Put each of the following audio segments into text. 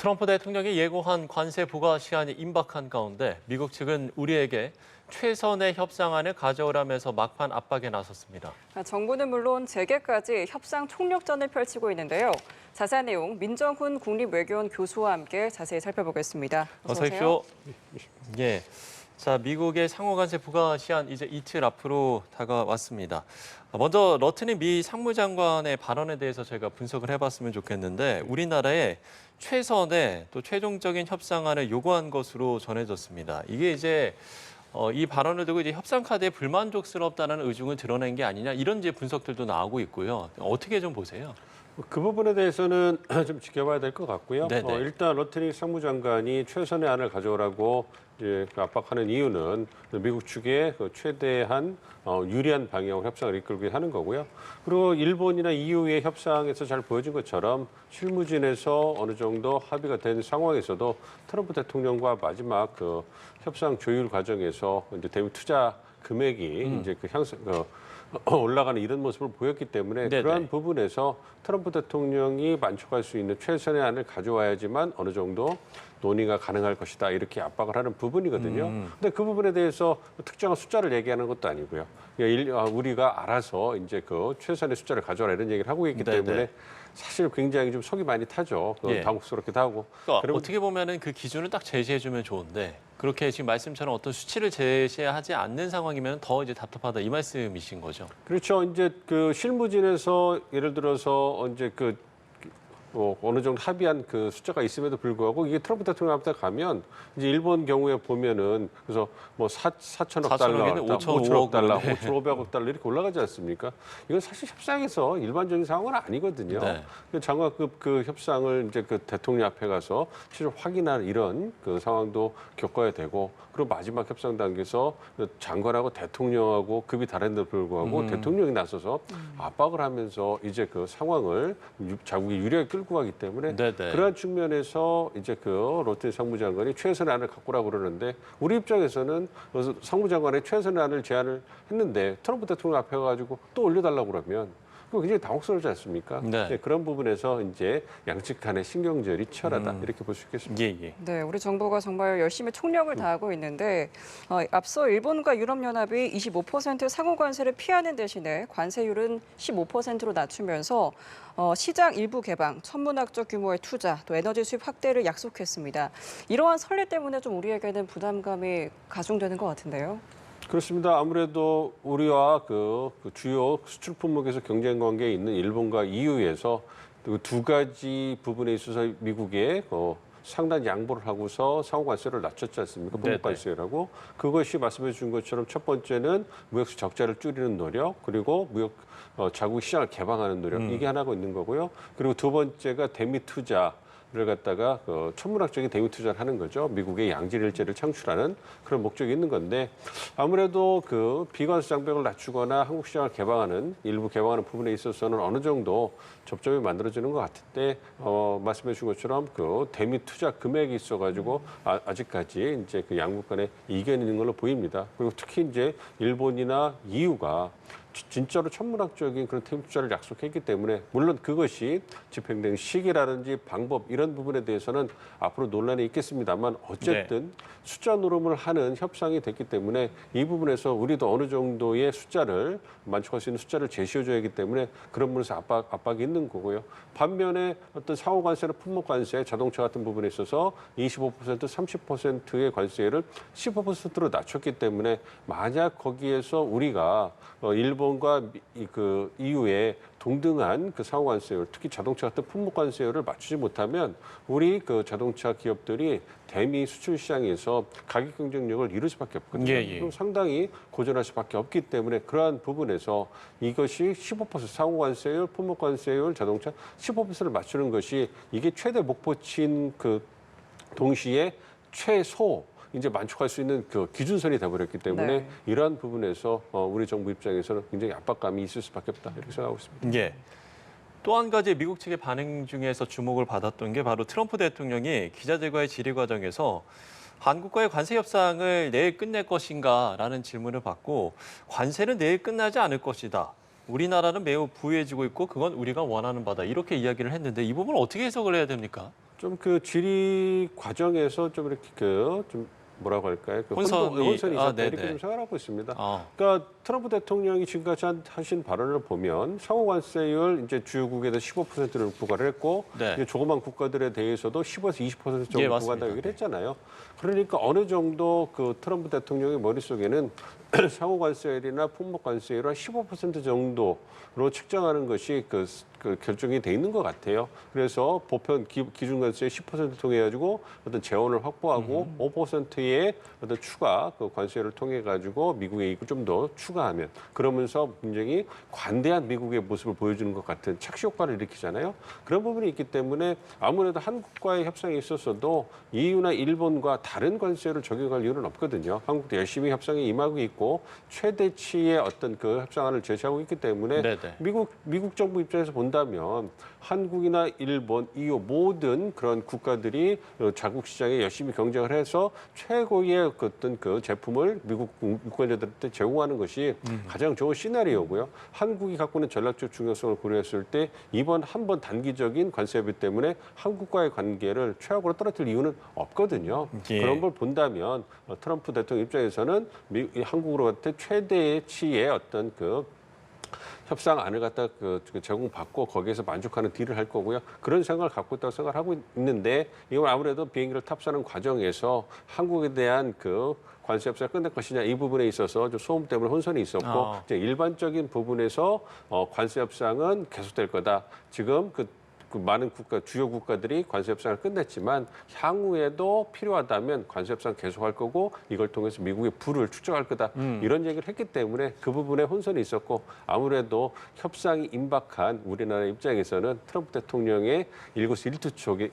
트럼프 대통령이 예고한 관세 부과 시한이 임박한 가운데 미국 측은 우리에게 최선의 협상안을 가져오라면서 막판 압박에 나섰습니다. 정부는 물론 재계까지 협상 총력전을 펼치고 있는데요. 자세한 내용 민정훈 국립외교원 교수와 함께 자세히 살펴보겠습니다. 어서 오십시오. 예. 자, 미국의 상호 관세 부과 시한 이제 이틀 앞으로 다가왔습니다. 먼저 러트니 미 상무장관의 발언에 대해서 저희가 분석을 해봤으면 좋겠는데 우리나라에 최선의 또 최종적인 협상안을 요구한 것으로 전해졌습니다. 이게 이제 이 발언을 두고 이제 협상 카드에 불만족스럽다는 의중을 드러낸 게 아니냐 이런 이제 분석들도 나오고 있고요. 어떻게 좀 보세요? 그 부분에 대해서는 좀 지켜봐야 될 것 같고요. 네네. 일단 러트니 상무장관이 최선의 안을 가져오라고 이제 압박하는 이유는 미국 측의 그 최대한 유리한 방향으로 협상을 이끌게 하는 거고요. 그리고 일본이나 EU의 협상에서 잘 보여진 것처럼 실무진에서 어느 정도 합의가 된 상황에서도 트럼프 대통령과 마지막 그 협상 조율 과정에서 이제 대미 투자 금액이 이제 그 향상 올라가는 이런 모습을 보였기 때문에 네네. 그러한 부분에서 트럼프 대통령이 만족할 수 있는 최선의 안을 가져와야지만 어느 정도 논의가 가능할 것이다 이렇게 압박을 하는 부분이거든요. 근데 그 부분에 대해서 특정한 숫자를 얘기하는 것도 아니고요. 우리가 알아서 이제 그 최선의 숫자를 가져와라 이런 얘기를 하고 있기 네네. 때문에 사실 굉장히 좀 속이 많이 타죠. 예. 당혹스럽기도 하고. 그러니까 어떻게 보면은 그 기준을 딱 제시해주면 좋은데 그렇게 지금 말씀처럼 어떤 수치를 제시하지 않는 상황이면 더 이제 답답하다 이 말씀이신 거죠? 그렇죠. 이제 그 실무진에서 예를 들어서 이제 어느 정도 합의한 그 숫자가 있음에도 불구하고 이게 트럼프 대통령한테 가면 이제 일본 경우에 보면은 그래서 뭐 4천억 달러, 5천억 달러, 5,500억 달러 이렇게 올라가지 않습니까? 이건 사실 협상에서 일반적인 상황은 아니거든요. 네. 장관급 그 협상을 이제 그 대통령 앞에 가서 실제 확인할 이런 그 상황도 겪어야 되고 그리고 마지막 협상 단계에서 장관하고 대통령하고 급이 다른데도 불구하고 대통령이 나서서 압박을 하면서 이제 그 상황을 자국이 유리하게 끌고 가기 때문에 네네. 그러한 측면에서 이제 그 로튼 상무장관이 최선의 안을 갖고 오라고 그러는데 우리 입장에서는 상무장관의 최선의 안을 제안을 했는데 트럼프 대통령 앞에 가지고 또 올려달라고 그러면 그거 굉장히 당혹스럽지 않습니까? 네. 그런 부분에서 이제 양측 간의 신경절이 치열하다 이렇게 볼 수 있겠습니다. 예. 네, 우리 정부가 정말 열심히 총력을 다하고 있는데 앞서 일본과 유럽연합이 25% 상호 관세를 피하는 대신에 관세율은 15%로 낮추면서 시장 일부 개방, 천문학적 규모의 투자, 또 에너지 수입 확대를 약속했습니다. 이러한 선례 때문에 좀 우리에게는 부담감이 가중되는 것 같은데요. 그렇습니다. 아무래도 우리와 그 주요 수출 품목에서 경쟁 관계에 있는 일본과 EU에서 그 두 가지 부분에 있어서 미국에 상당히 양보를 하고서 상호 관세를 낮췄지 않습니까? 품목 관세라고. 그것이 말씀해 주신 것처럼 첫 번째는 무역 적자를 줄이는 노력, 그리고 자국 시장을 개방하는 노력. 이게 하나가 있는 거고요. 그리고 두 번째가 대미 투자. 를 갖다가 천문학적인 대미 투자를 하는 거죠. 미국의 양질 일자리를 창출하는 그런 목적이 있는 건데 아무래도 그 비관세 장벽을 낮추거나 한국 시장을 개방하는 일부 개방하는 부분에 있어서는 어느 정도 접점이 만들어지는 것 같은데 말씀해 주신 것처럼 그 대미 투자 금액이 있어가지고 아직까지 이제 그 양국 간에 이견이 있는 걸로 보입니다. 그리고 특히 이제 일본이나 EU가 진짜로 천문학적인 그런 대미 투자를 약속했기 때문에 물론 그것이 집행된 시기라든지 방법 이런 부분에 대해서는 앞으로 논란이 있겠습니다만 어쨌든 숫자 노름을 하는 협상이 됐기 때문에 이 부분에서 우리도 어느 정도의 숫자를 만족할 수 있는 숫자를 제시해줘야 하기 때문에 그런 부분에서 압박이 있는 거고요. 반면에 어떤 상호 관세나 품목 관세, 자동차 같은 부분에 있어서 25%, 30%의 관세를 15%로 낮췄기 때문에 만약 거기에서 우리가 일본과 그 EU의 동등한 그 상호 관세율, 특히 자동차 같은 품목 관세율을 맞추지 못하면 우리 그 자동차 기업들이 대미 수출 시장에서 가격 경쟁력을 잃을 수밖에 없거든요. 그럼 상당히 고전할 수밖에 없기 때문에 그러한 부분에서 이것이 15% 상호 관세율, 품목 관세율, 자동차 15%를 맞추는 것이 이게 최대 목표치인 그 동시에 최소 이제 만족할 수 있는 그 기준선이 돼버렸기 때문에 이러한 부분에서 우리 정부 입장에서는 굉장히 압박감이 있을 수밖에 없다 이렇게 생각하고 있습니다. 예. 또 한 가지 미국 측의 반응 중에서 주목을 받았던 게 바로 트럼프 대통령이 기자들과의 질의 과정에서 한국과의 관세 협상을 내일 끝낼 것인가라는 질문을 받고 관세는 내일 끝나지 않을 것이다. 우리나라는 매우 부유해지고 있고 그건 우리가 원하는 바다. 이렇게 이야기를 했는데 이 부분을 어떻게 해석을 해야 됩니까? 좀 그 질의 과정에서 좀 이렇게 좀 뭐라고 할까요? 혼선이 있었다 이렇게 네네. 좀 생각하고 있습니다. 아. 그러니까 트럼프 대통령이 지금까지 하신 발언을 보면 상호 관세율 이제 주요국에서 15%를 부과를 했고 네. 이제 조그만 국가들에 대해서도 15에서 20% 정도 예, 부과한다고 맞습니다. 얘기를 했잖아요. 그러니까 어느 정도 그 트럼프 대통령의 머릿속에는 상호 관세율이나 품목 관세율을 15% 정도로 측정하는 것이 그 결정이 돼 있는 것 같아요. 그래서 보편 기준 관세 10% 통해 가지고 어떤 재원을 확보하고 5%의 어떤 추가 그 관세를 통해 가지고 미국의 이익을 좀 더 추가하면 그러면서 굉장히 관대한 미국의 모습을 보여주는 것 같은 착시 효과를 일으키잖아요. 그런 부분이 있기 때문에 아무래도 한국과의 협상에 있어서도 EU나 일본과 다른 관세를 적용할 이유는 없거든요. 한국도 열심히 협상에 임하고 있고 최대치의 어떤 그 협상안을 제시하고 있기 때문에 네네. 미국 정부 입장에서 본다면 한국이나 일본, EU 모든 그런 국가들이 자국 시장에 열심히 경쟁을 해서 최고의 어떤 그 제품을 미국 유권자들한테 제공하는 것이 가장 좋은 시나리오고요. 한국이 갖고 있는 전략적 중요성을 고려했을 때 이번 한 번 단기적인 관세 협의 때문에 한국과의 관계를 최악으로 떨어뜨릴 이유는 없거든요. 예. 그런 걸 본다면 트럼프 대통령 입장에서는 한국으로부터 최대치의 어떤 그 협상안을 갖다 제공받고 거기에서 만족하는 딜을 할 거고요. 그런 생각을 갖고 있다고 생각을 하고 있는데 이건 아무래도 비행기를 탑승하는 과정에서 한국에 대한 그 관세 협상을 끝낼 것이냐 이 부분에 있어서 좀 소음 때문에 혼선이 있었고 이제 일반적인 부분에서 관세 협상은 계속될 거다. 지금 그 많은 주요 국가들이 관세 협상을 끝냈지만 향후에도 필요하다면 관세 협상 계속할 거고 이걸 통해서 미국의 부를 축적할 거다. 이런 얘기를 했기 때문에 그 부분에 혼선이 있었고 아무래도 협상이 임박한 우리나라 입장에서는 트럼프 대통령의 일거수일투족에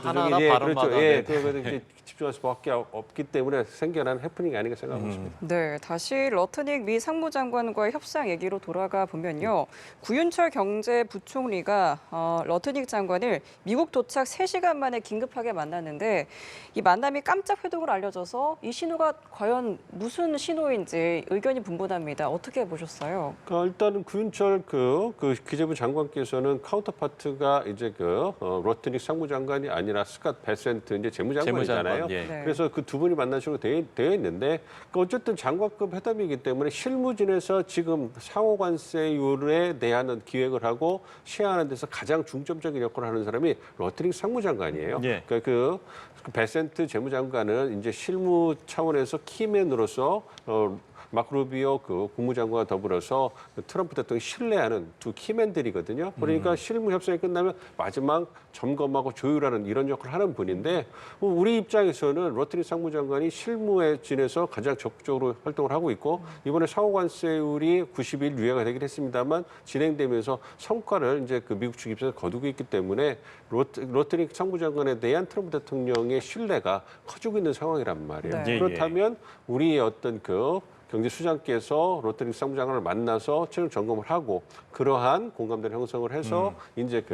하나하나 발언마다 그거에 이제 집중할 수밖에 없기 때문에 생겨난 해프닝이 아닌가 생각하고 있습니다. 네, 다시 러트닉 미 상무장관과의 협상 얘기로 돌아가 보면요. 구윤철 경제부총리가 러트닉 장관을 미국 도착 3시간 만에 긴급하게 만났는데 이 만남이 깜짝 회동을 알려져서 이 신호가 과연 무슨 신호인지 의견이 분분합니다. 어떻게 보셨어요? 그러니까 일단은 구윤철 그 기재부 장관께서는 카운터파트가 이제 러트닉 상무장관이 아니라 스캇 베센트 이제 재무장관이잖아요. 예. 네. 그래서 그 두 분이 만나시고 되어 있는데 어쨌든 장관급 회담이기 때문에 실무진에서 지금 상호관세율에 대한 기획을 하고 시행하는 데서 가장 중점적인 역할을 하는 사람이 러트닉 상무장관이에요. 예. 그러니까 그 베센트 재무장관은 이제 실무 차원에서 키맨으로서 마크 루비오 그 국무장관과 더불어서 트럼프 대통령이 신뢰하는 두 키맨들이거든요. 그러니까 실무 협상이 끝나면 마지막 점검하고 조율하는 이런 역할을 하는 분인데 우리 입장에서는 러트닉 상무장관이 실무에 지내서 가장 적극적으로 활동을 하고 있고 이번에 상호관세율이 90일 유예가 되긴 했습니다만 진행되면서 성과를 이제 그 미국 측 입장에서 거두고 있기 때문에 러트닉 상무장관에 대한 트럼프 대통령의 신뢰가 커지고 있는 상황이란 말이에요. 네. 그렇다면 우리의 어떤 경제수장께서 러트닉 상무장관을 만나서 최종 점검을 하고 그러한 공감대를 형성을 해서 이제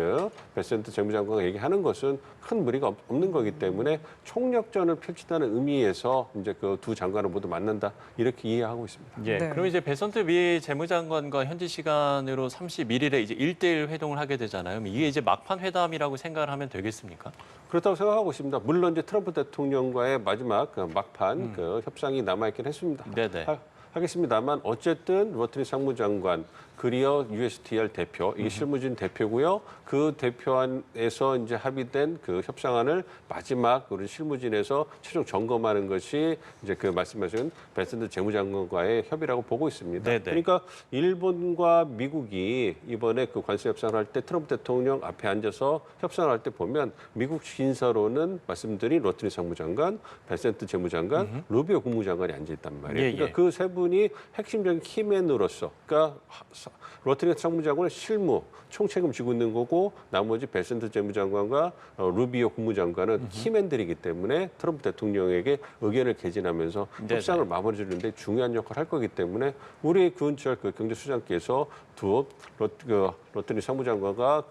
베센트 재무장관과 얘기하는 것은 큰 무리가 없는 거기 때문에 총력전을 펼친다는 의미에서 이제 그 두 장관을 모두 만난다 이렇게 이해하고 있습니다. 예. 네. 그럼 이제 베선트 미 재무장관과 현지 시간으로 31일에 이제 1대1 회동을 하게 되잖아요. 그럼 이게 이제 막판 회담이라고 생각을 하면 되겠습니까? 그렇다고 생각하고 있습니다. 물론 이제 트럼프 대통령과의 마지막 막판 협상이 남아있긴 했습니다. 네네. 하겠습니다만 어쨌든 러트닉 상무장관 그리어 USTR 대표 이게 실무진 대표고요. 그 대표안에서 이제 합의된 그 협상안을 마지막 우리 실무진에서 최종 점검하는 것이 이제 그 말씀하신 베센트 재무장관과의 협의라고 보고 있습니다. 네네. 그러니까 일본과 미국이 이번에 그 관세 협상을 할 때 트럼프 대통령 앞에 앉아서 협상을 할 때 보면 미국 진서로는 말씀드린 러트닉 상무장관, 베센트 재무장관, 루비오 국무장관이 앉아 있단 말이에요. 예, 그러니까 예. 그 세 분이 핵심적인 키맨으로서, 그러니까 러트닉 상무장관은 실무 총책임 지고 있는 거고 나머지 베센트 재무장관과 루비오 국무장관은 키맨들이기 때문에 트럼프 대통령에게 의견을 개진하면서 네네. 협상을 마무리 지는데 중요한 역할을 할 거기 때문에 우리 구은철 경제수장께서 러트닉 상무장관과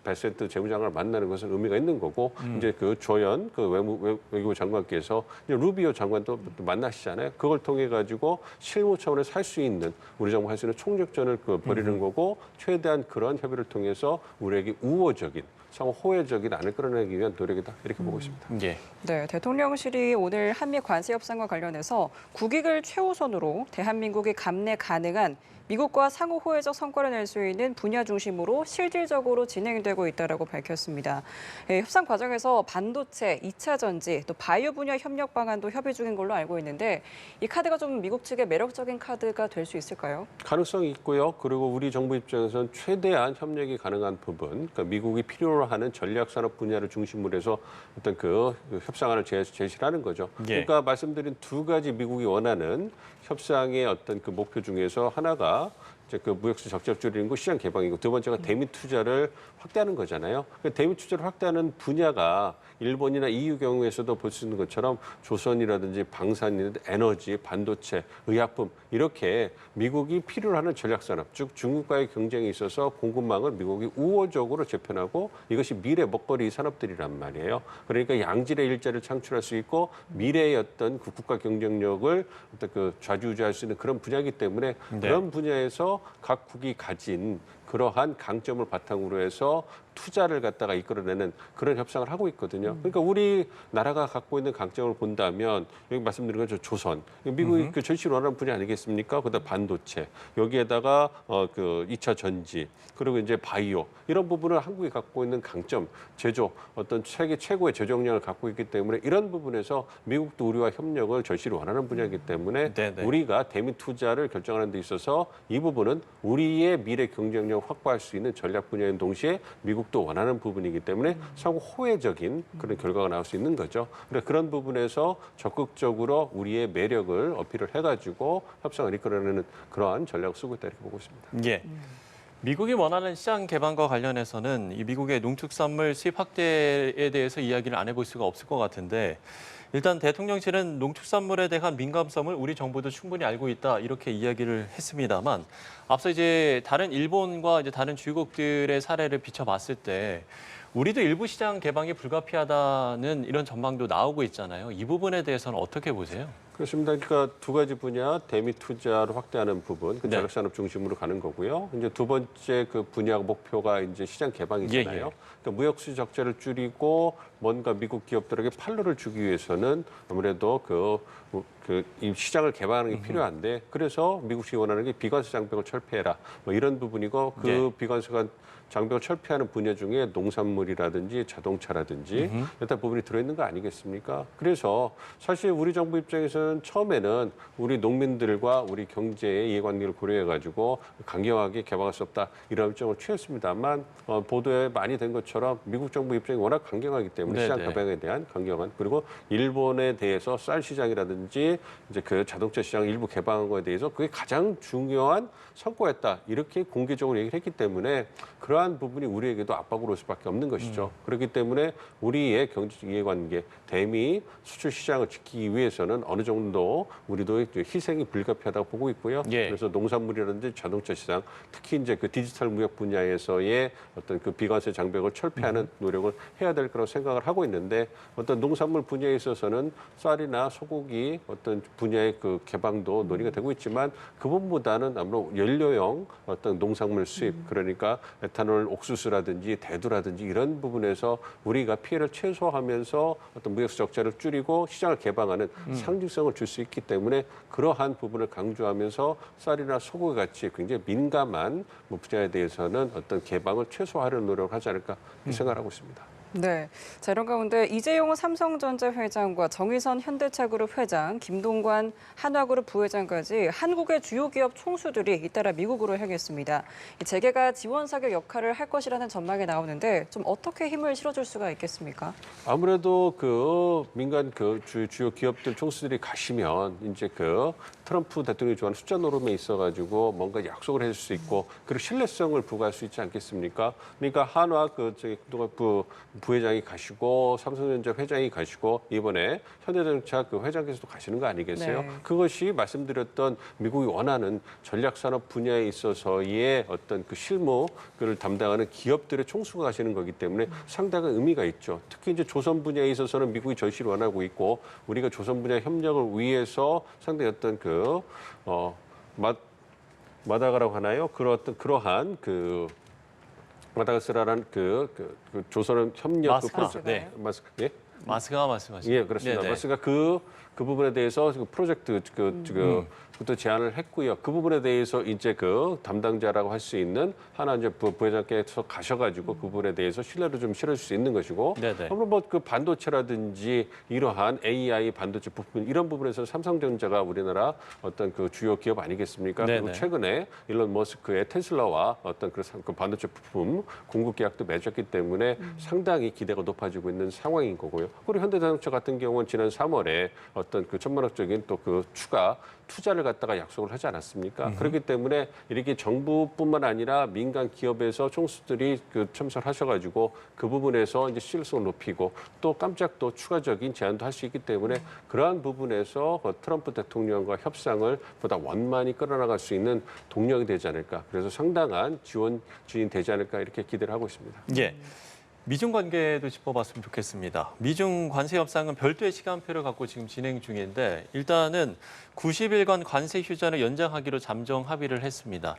베센트 재무장관을 만나는 것은 의미가 있는 거고 이제 그 조연 외교부 장관께서 이제 루비오 장관도 만나시잖아요. 그걸 통해 가지고 실무 차원에서 할 수 있는 우리 정부 할 수 있는 총력전을 벌이는 거고 최대한 그런 협의를 통해서 우리에게 우호적인 상호 호혜적인 안을 끌어내기 위한 노력이다 이렇게 보고 있습니다. 예. 네, 대통령실이 오늘 한미 관세 협상과 관련해서 국익을 최우선으로 대한민국이 감내 가능한 미국과 상호 호혜적 성과를 낼 수 있는 분야 중심으로 실질적으로 진행되고 있다고 밝혔습니다. 협상 과정에서 반도체, 2차 전지, 또 바이오 분야 협력 방안도 협의 중인 걸로 알고 있는데 이 카드가 좀 미국 측의 매력적인 카드가 될 수 있을까요? 가능성이 있고요. 그리고 우리 정부 입장에서는 최대한 협력이 가능한 부분, 그러니까 미국이 필요로 하는 전략산업 분야를 중심으로 해서 어떤 그 협상안을 제시를 하는 거죠. 예. 그러니까 말씀드린 두 가지 미국이 원하는 협상의 어떤 그 목표 중에서 하나가 이제 그 무역수 적자를 줄이는 거 시장 개방이고 두 번째가 대미 투자를 확대하는 거잖아요. 그 대미 투자를 확대하는 분야가 일본이나 EU 경우에서도 볼 수 있는 것처럼 조선이라든지 방산이라든지 에너지, 반도체, 의약품 이렇게 미국이 필요로 하는 전략산업, 즉 중국과의 경쟁에 있어서 공급망을 미국이 우호적으로 재편하고 이것이 미래 먹거리 산업들이란 말이에요. 그러니까 양질의 일자리를 창출할 수 있고 미래의 어떤 그 국가 경쟁력을 어떤 그 좌지우지할 수 있는 그런 분야이기 때문에 그런 분야에서 각국이 가진 그러한 강점을 바탕으로 해서 투자를 갖다가 이끌어내는 그런 협상을 하고 있거든요. 그러니까 우리나라가 갖고 있는 강점을 본다면 여기 말씀드린 것처럼 조선, 미국이 그 절실히 원하는 분야 아니겠습니까? 그다음 반도체, 여기에다가 그 2차 전지, 그리고 이제 바이오 이런 부분을 한국이 갖고 있는 강점, 제조, 어떤 세계 최고의 제조력을 갖고 있기 때문에 이런 부분에서 미국도 우리와 협력을 절실히 원하는 분야이기 때문에 네네. 우리가 대미 투자를 결정하는 데 있어서 이 부분은 우리의 미래 경쟁력을 확보할 수 있는 전략 분야인 동시에 미국도 원하는 부분이기 때문에 상호 호혜적인 그런 결과가 나올 수 있는 거죠. 그래서 그런 부분에서 적극적으로 우리의 매력을 어필을 해가지고 협상을 이끌어내는 그러한 전략을 쓰고 있다 이렇게 보고 있습니다. 예. 미국이 원하는 시장 개방과 관련해서는 이 미국의 농축산물 수입 확대에 대해서 이야기를 안 해볼 수가 없을 것 같은데 일단 대통령실은 농축산물에 대한 민감성을 우리 정부도 충분히 알고 있다 이렇게 이야기를 했습니다만 앞서 이제 다른 일본과 이제 다른 주요국들의 사례를 비춰봤을 때 우리도 일부 시장 개방이 불가피하다는 이런 전망도 나오고 있잖아요. 이 부분에 대해서는 어떻게 보세요? 그렇습니다. 그러니까 두 가지 분야 대미 투자를 확대하는 부분, 그 네. 전략산업 중심으로 가는 거고요. 이제 두 번째 그 분야 목표가 이제 시장 개방이잖아요. 예, 예. 그러니까 무역수 적자를 줄이고 뭔가 미국 기업들에게 판로를 주기 위해서는 아무래도 이 시장을 개방하는 게 필요한데 그래서 미국이 원하는 게 비관세 장벽을 철폐해라 뭐 이런 부분이고 그 예. 비관세가 장벽을 철폐하는 분야 중에 농산물이라든지 자동차라든지 여타 부분이 들어있는 거 아니겠습니까? 그래서 사실 우리 정부 입장에서는 처음에는 우리 농민들과 우리 경제의 이해관계를 고려해가지고 강경하게 개방할 수 없다 이런 입장을 취했습니다만 보도에 많이 된 것처럼 미국 정부 입장이 워낙 강경하기 때문에 시장 네네. 개방에 대한 강경한 그리고 일본에 대해서 쌀 시장이라든지 이제 그 자동차 시장 일부 개방한 거에 대해서 그게 가장 중요한 성과였다 이렇게 공개적으로 얘기를 했기 때문에 그러한 부분이 우리에게도 압박으로 올 수밖에 없는 것이죠. 그렇기 때문에 우리의 경제적 이해관계, 대미 수출 시장을 지키기 위해서는 어느 정도 우리도 희생이 불가피하다고 보고 있고요. 예. 그래서 농산물이라든지 자동차 시장, 특히 이제 그 디지털 무역 분야에서의 어떤 그 비관세 장벽을 철폐하는 노력을 해야 될 거라고 생각을 하고 있는데 어떤 농산물 분야에 있어서는 쌀이나 소고기 어떤 분야의 그 개방도 논의가 되고 있지만 그분보다는 아무래도 연료용 어떤 농산물 수입 그러니까 에탄올 옥수수라든지 대두라든지 이런 부분에서 우리가 피해를 최소화하면서 어떤 무역수 적자를 줄이고 시장을 개방하는 상징성을 줄 수 있기 때문에 그러한 부분을 강조하면서 쌀이나 소고기 같이 굉장히 민감한 분야에 대해서는 어떤 개방을 최소화하려는 노력을 하지 않을까 생각하고 있습니다. 네. 자, 이런 가운데 이재용 삼성전자 회장과 정의선 현대차그룹 회장, 김동관 한화그룹 부회장까지 한국의 주요 기업 총수들이 잇따라 미국으로 향했습니다. 이 재계가 지원 사격 역할을 할 것이라는 전망이 나오는데 좀 어떻게 힘을 실어줄 수가 있겠습니까? 아무래도 그 민간 그 주요 기업들 총수들이 가시면 이제 그 트럼프 대통령이 좋아하는 숫자 노름에 있어가지고 뭔가 약속을 해줄 수 있고 그리고 신뢰성을 부과할 수 있지 않겠습니까? 그러니까 한화 부회장이 가시고 삼성전자 회장이 가시고 이번에 현대자동차 그 회장께서도 가시는 거 아니겠어요? 네. 그것이 말씀드렸던 미국이 원하는 전략산업 분야에 있어서의 어떤 그 실무를 담당하는 기업들의 총수가 가시는 거기 때문에 상당한 의미가 있죠. 특히 이제 조선 분야에 있어서는 미국이 절실히 원하고 있고 우리가 조선 분야 협력을 위해서 상당히 어떤 마다가라고 하나요? 그러한 그 마다가스라라는 조선업 협력 마스카. 네. 마스카 예? 마스가 말씀하시죠. 예, 그렇습니다. 네네. 마스가 그 부분에 대해서 그 프로젝트 부터 제안을 했고요. 그 부분에 대해서 이제 그 담당자라고 할 수 있는 하나 이제 부회장께서 가셔가지고 그 부분에 대해서 신뢰를 좀 실어줄 수 있는 것이고, 네네. 아무래도 뭐 그 반도체라든지 이러한 AI 반도체 부분 이런 부분에서 삼성전자가 우리나라 어떤 그 주요 기업 아니겠습니까? 네네. 그리고 최근에 일론 머스크의 테슬라와 어떤 그 반도체 부품 공급 계약도 맺었기 때문에 상당히 기대가 높아지고 있는 상황인 거고요. 그리고 현대자동차 같은 경우는 지난 3월에 어떤 그 천문학적인 또 그 추가 투자를 갖다가 약속을 하지 않았습니까? 그렇기 때문에 이렇게 정부뿐만 아니라 민간 기업에서 총수들이 그 참석하셔가지고 그 부분에서 이제 신뢰성을 높이고 또 깜짝 또 추가적인 제안도 할 수 있기 때문에 그러한 부분에서 트럼프 대통령과 협상을 보다 원만히 끌어나갈 수 있는 동력이 되지 않을까. 그래서 상당한 지원이 되지 않을까 이렇게 기대를 하고 있습니다. 예. 미중 관계도 짚어봤으면 좋겠습니다. 미중 관세 협상은 별도의 시간표를 갖고 지금 진행 중인데 일단은 90일간 관세 휴전을 연장하기로 잠정 합의를 했습니다.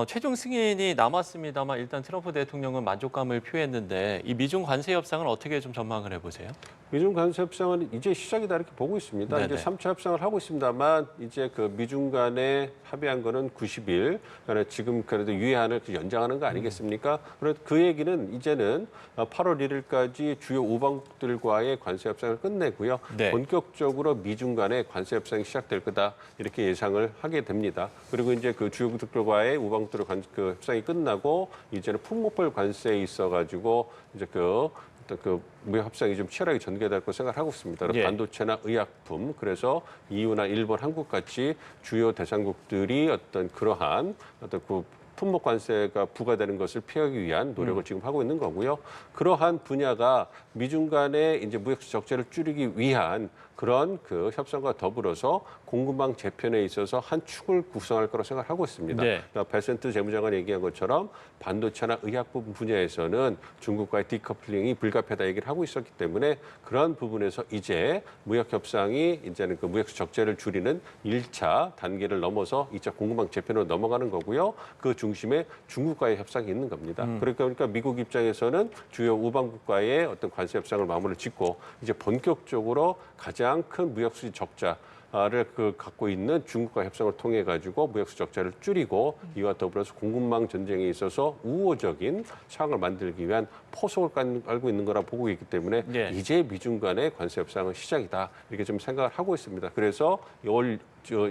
최종 승인이 남았습니다만 일단 트럼프 대통령은 만족감을 표했는데 이 미중 관세 협상은 어떻게 좀 전망을 해보세요? 미중 관세 협상은 이제 시작이다 이렇게 보고 있습니다. 네네. 이제 3차 협상을 하고 있습니다만 이제 그 미중 간에 합의한 거는 90일. 그러니까 지금 그래도 유예한을 연장하는 거 아니겠습니까? 그래서 그 얘기는 이제는 8월 1일까지 주요 우방국들과의 관세 협상을 끝내고요. 네. 본격적으로 미중 간의 관세 협상이 시작될 거다 이렇게 예상을 하게 됩니다. 그리고 이제 그 주요국들과의 우방국들의 그 협상이 끝나고 이제는 품목별 관세에 있어가지고 이제 어떤 그 무역 협상이 좀 치열하게 전개될 거라고 생각하고 있습니다. 예. 반도체나 의약품, 그래서 EU나 일본, 한국 같이 주요 대상국들이 어떤 그러한 어떤 그 품목 관세가 부과되는 것을 피하기 위한 노력을 지금 하고 있는 거고요. 그러한 분야가 미중 간의 이제 무역 적자를 줄이기 위한 그런 그 협상과 더불어서 공급망 재편에 있어서 한 축을 구성할 거라고 생각하고 있습니다. 네. 그러니까 베센트 재무장관이 얘기한 것처럼 반도체나 의약품 분야에서는 중국과의 디커플링이 불가피하다 얘기를 하고 있었기 때문에 그러한 부분에서 이제 무역 협상이 이제는 그 무역 적자를 줄이는 1차 단계를 넘어서 2차 공급망 재편으로 넘어가는 거고요. 그 중심에 중국과의 협상이 있는 겁니다. 그러니까 미국 입장에서는 주요 우방국과의 어떤 관세 협상을 마무리를 짓고 이제 본격적으로 가장 큰 무역수지 적자를 갖고 있는 중국과 협상을 통해 가지고 무역수 적자를 줄이고 이와 더불어서 공급망 전쟁에 있어서 우호적인 상황을 만들기 위한 포석을 깔고 있는 거라 보고 있기 때문에 네. 이제 미중 간의 관세 협상은 시작이다 이렇게 좀 생각을 하고 있습니다. 그래서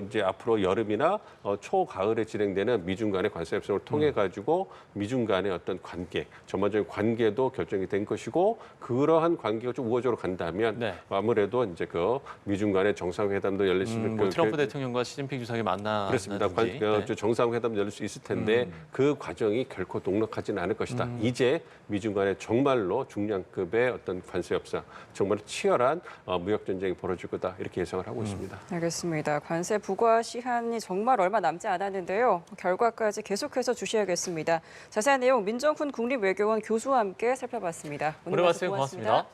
이제 앞으로 여름이나 초가을에 진행되는 미중 간의 관세 협상을 통해 가지고 미중 간의 어떤 관계, 전반적인 관계도 결정이 된 것이고 그러한 관계가 좀 우호적으로 간다면 네. 아무래도 이제 그 미중 간의 정상회담도 열릴 수 있는 트럼프 대통령과 시진핑 주석이 만나 그렇습니다. 정상회담 열릴 수 있을 텐데 그 과정이 결코 녹록하지는 않을 것이다. 이제 미중 간에 정말로 중량급의 어떤 관세 협상, 정말 치열한 무역 전쟁이 벌어질 거다 이렇게 예상을 하고 있습니다. 알겠습니다. 관세 부과 시한이 정말 얼마 남지 않았는데요. 결과까지 계속해서 주셔야겠습니다. 자세한 내용 민정훈 국립외교원 교수와 함께 살펴봤습니다. 오늘 말씀 고맙습니다.